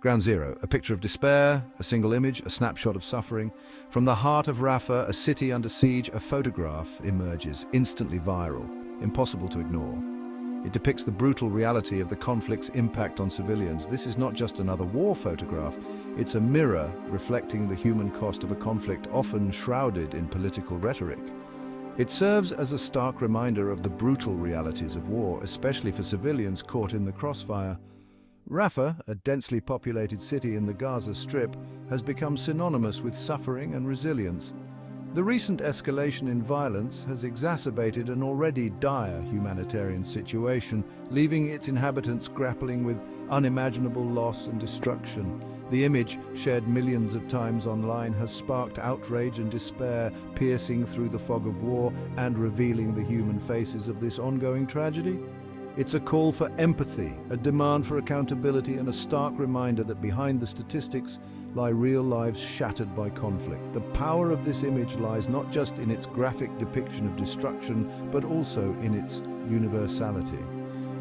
Ground Zero, a picture of despair, a single image, a snapshot of suffering. From the heart of Rafah, a city under siege, a photograph emerges, instantly viral, impossible to ignore. It depicts the brutal reality of the conflict's impact on civilians. This is not just another war photograph, it's a mirror reflecting the human cost of a conflict often shrouded in political rhetoric. It serves as a stark reminder of the brutal realities of war, especially for civilians caught in the crossfire. Rafah, a densely populated city in the Gaza Strip, has become synonymous with suffering and resilience. The recent escalation in violence has exacerbated an already dire humanitarian situation, leaving its inhabitants grappling with unimaginable loss and destruction. The image, shared millions of times online, has sparked outrage and despair, piercing through the fog of war and revealing the human faces of this ongoing tragedy. It's a call for empathy, a demand for accountability, and a stark reminder that behind the statistics lie real lives shattered by conflict. The power of this image lies not just in its graphic depiction of destruction, but also in its universality.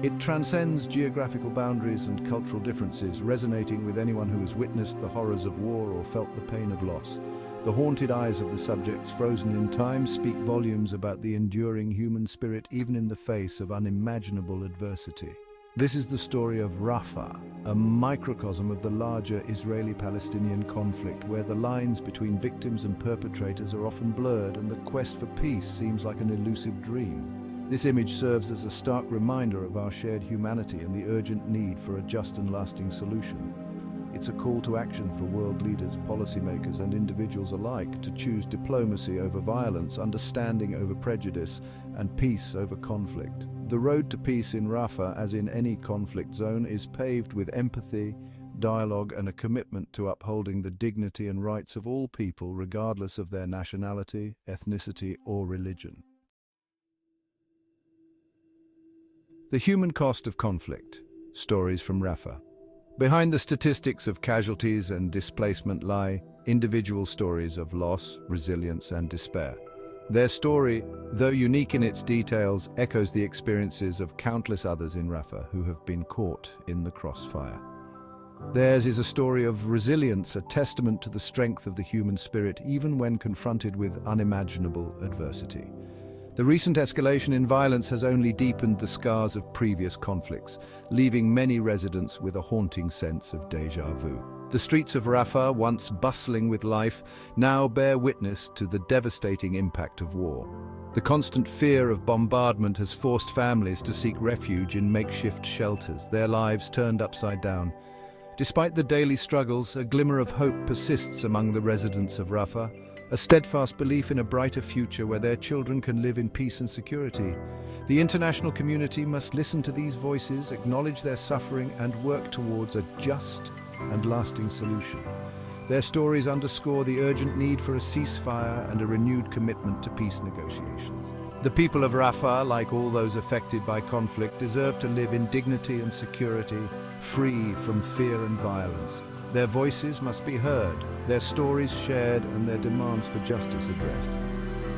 It transcends geographical boundaries and cultural differences, resonating with anyone who has witnessed the horrors of war or felt the pain of loss. The haunted eyes of the subjects, frozen in time, speak volumes about the enduring human spirit even in the face of unimaginable adversity. This is the story of Rafah, a microcosm of the larger Israeli-Palestinian conflict, where the lines between victims and perpetrators are often blurred and the quest for peace seems like an elusive dream. This image serves as a stark reminder of our shared humanity and the urgent need for a just and lasting solution. It's a call to action for world leaders, policymakers, and individuals alike to choose diplomacy over violence, understanding over prejudice, and peace over conflict. The road to peace in Rafah, as in any conflict zone, is paved with empathy, dialogue, and a commitment to upholding the dignity and rights of all people, regardless of their nationality, ethnicity, or religion. The human cost of conflict. Stories from Rafah. Behind the statistics of casualties and displacement lie individual stories of loss, resilience, and despair. Their story, though unique in its details, echoes the experiences of countless others in Rafah who have been caught in the crossfire. Theirs is a story of resilience, a testament to the strength of the human spirit, even when confronted with unimaginable adversity. The recent escalation in violence has only deepened the scars of previous conflicts, leaving many residents with a haunting sense of déjà vu. The streets of Rafah, once bustling with life, now bear witness to the devastating impact of war. The constant fear of bombardment has forced families to seek refuge in makeshift shelters, their lives turned upside down. Despite the daily struggles, a glimmer of hope persists among the residents of Rafah, a steadfast belief in a brighter future where their children can live in peace and security. The international community must listen to these voices, acknowledge their suffering, and work towards a just and lasting solution. Their stories underscore the urgent need for a ceasefire and a renewed commitment to peace negotiations. The people of Rafah, like all those affected by conflict, deserve to live in dignity and security, free from fear and violence. Their voices must be heard, their stories shared, and their demands for justice addressed.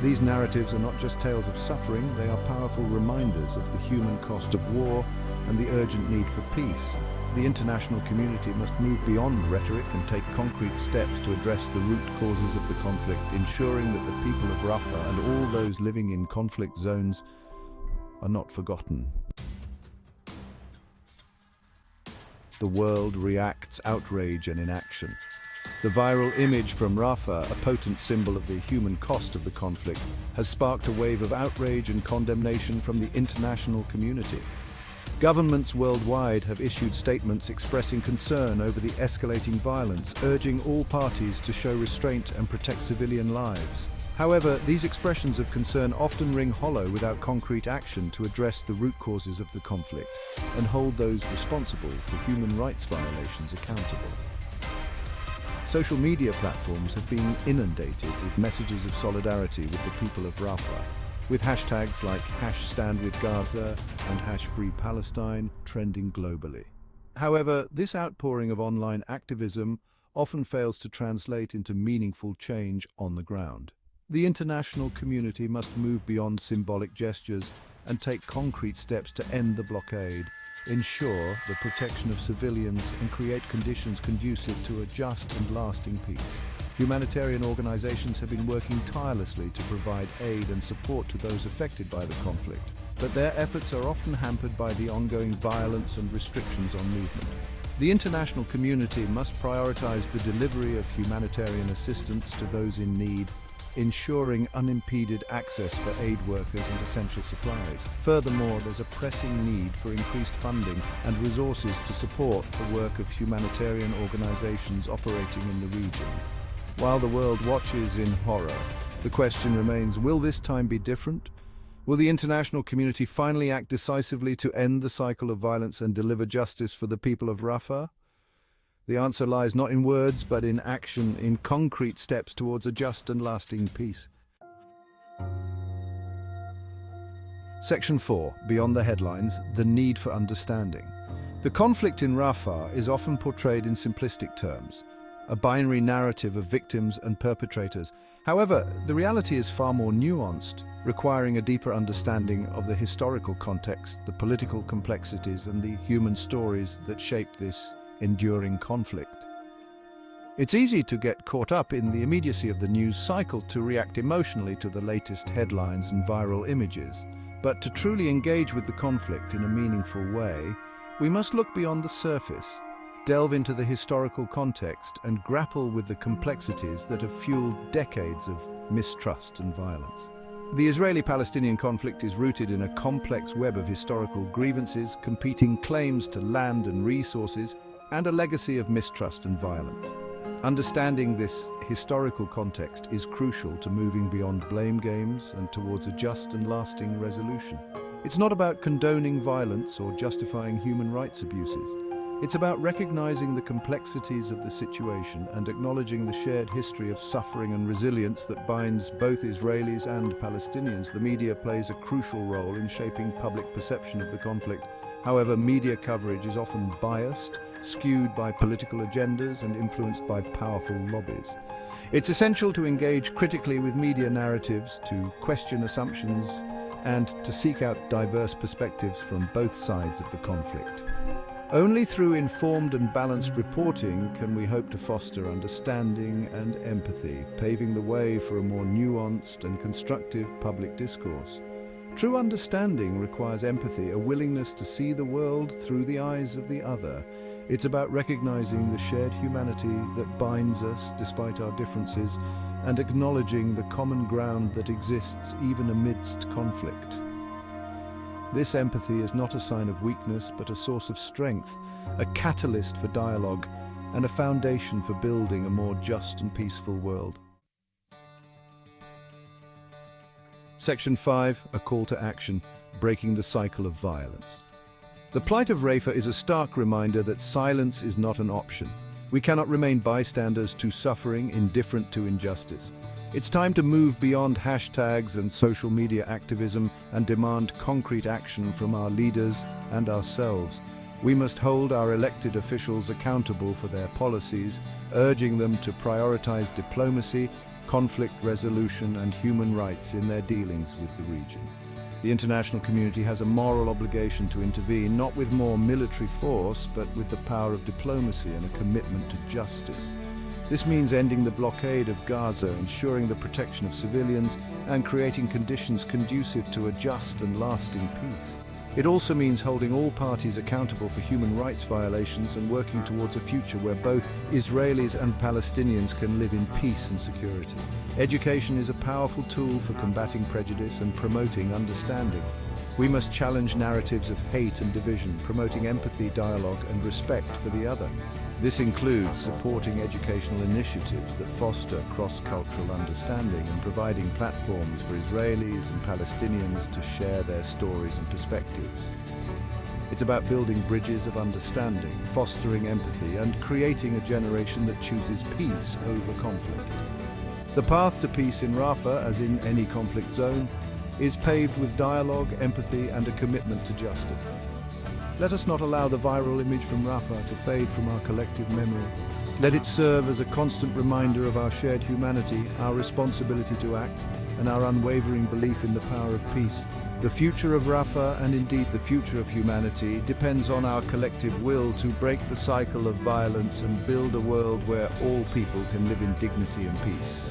These narratives are not just tales of suffering, they are powerful reminders of the human cost of war and the urgent need for peace. The international community must move beyond rhetoric and take concrete steps to address the root causes of the conflict, ensuring that the people of Rafah and all those living in conflict zones are not forgotten. The world reacts, outrage and inaction. The viral image from Rafah, a potent symbol of the human cost of the conflict, has sparked a wave of outrage and condemnation from the international community. Governments worldwide have issued statements expressing concern over the escalating violence, urging all parties to show restraint and protect civilian lives. However, these expressions of concern often ring hollow without concrete action to address the root causes of the conflict and hold those responsible for human rights violations accountable. Social media platforms have been inundated with messages of solidarity with the people of Rafah, with hashtags like #StandWithGaza and #FreePalestine trending globally. However, this outpouring of online activism often fails to translate into meaningful change on the ground. The international community must move beyond symbolic gestures and take concrete steps to end the blockade, ensure the protection of civilians, and create conditions conducive to a just and lasting peace. Humanitarian organizations have been working tirelessly to provide aid and support to those affected by the conflict, but their efforts are often hampered by the ongoing violence and restrictions on movement. The international community must prioritize the delivery of humanitarian assistance to those in need, ensuring unimpeded access for aid workers and essential supplies. Furthermore, there's a pressing need for increased funding and resources to support the work of humanitarian organizations operating in the region. While the world watches in horror, the question remains, will this time be different? Will the international community finally act decisively to end the cycle of violence and deliver justice for the people of Rafah? The answer lies not in words, but in action, in concrete steps towards a just and lasting peace. Section 4. Beyond the headlines, the need for understanding. The conflict in Rafah is often portrayed in simplistic terms, a binary narrative of victims and perpetrators. However, the reality is far more nuanced, requiring a deeper understanding of the historical context, the political complexities, and the human stories that shape this enduring conflict. It's easy to get caught up in the immediacy of the news cycle, to react emotionally to the latest headlines and viral images. But to truly engage with the conflict in a meaningful way, we must look beyond the surface, delve into the historical context, and grapple with the complexities that have fueled decades of mistrust and violence. The Israeli-Palestinian conflict is rooted in a complex web of historical grievances, competing claims to land and resources, and a legacy of mistrust and violence. Understanding this historical context is crucial to moving beyond blame games and towards a just and lasting resolution. It's not about condoning violence or justifying human rights abuses. It's about recognizing the complexities of the situation and acknowledging the shared history of suffering and resilience that binds both Israelis and Palestinians. The media plays a crucial role in shaping public perception of the conflict. However, media coverage is often biased, skewed by political agendas, and influenced by powerful lobbies. It's essential to engage critically with media narratives, to question assumptions, and to seek out diverse perspectives from both sides of the conflict. Only through informed and balanced reporting can we hope to foster understanding and empathy, paving the way for a more nuanced and constructive public discourse. True understanding requires empathy, a willingness to see the world through the eyes of the other. It's about recognizing the shared humanity that binds us despite our differences, and acknowledging the common ground that exists even amidst conflict. This empathy is not a sign of weakness, but a source of strength, a catalyst for dialogue, and a foundation for building a more just and peaceful world. Section 5, a call to action, breaking the cycle of violence. The plight of Rafah is a stark reminder that silence is not an option. We cannot remain bystanders to suffering, indifferent to injustice. It's time to move beyond hashtags and social media activism and demand concrete action from our leaders and ourselves. We must hold our elected officials accountable for their policies, urging them to prioritize diplomacy, conflict resolution, and human rights in their dealings with the region. The international community has a moral obligation to intervene, not with more military force, but with the power of diplomacy and a commitment to justice. This means ending the blockade of Gaza, ensuring the protection of civilians, and creating conditions conducive to a just and lasting peace. It also means holding all parties accountable for human rights violations and working towards a future where both Israelis and Palestinians can live in peace and security. Education is a powerful tool for combating prejudice and promoting understanding. We must challenge narratives of hate and division, promoting empathy, dialogue, and respect for the other. This includes supporting educational initiatives that foster cross-cultural understanding and providing platforms for Israelis and Palestinians to share their stories and perspectives. It's about building bridges of understanding, fostering empathy, and creating a generation that chooses peace over conflict. The path to peace in Rafah, as in any conflict zone, is paved with dialogue, empathy, and a commitment to justice. Let us not allow the viral image from Rafah to fade from our collective memory. Let it serve as a constant reminder of our shared humanity, our responsibility to act, and our unwavering belief in the power of peace. The future of Rafah, and indeed the future of humanity, depends on our collective will to break the cycle of violence and build a world where all people can live in dignity and peace.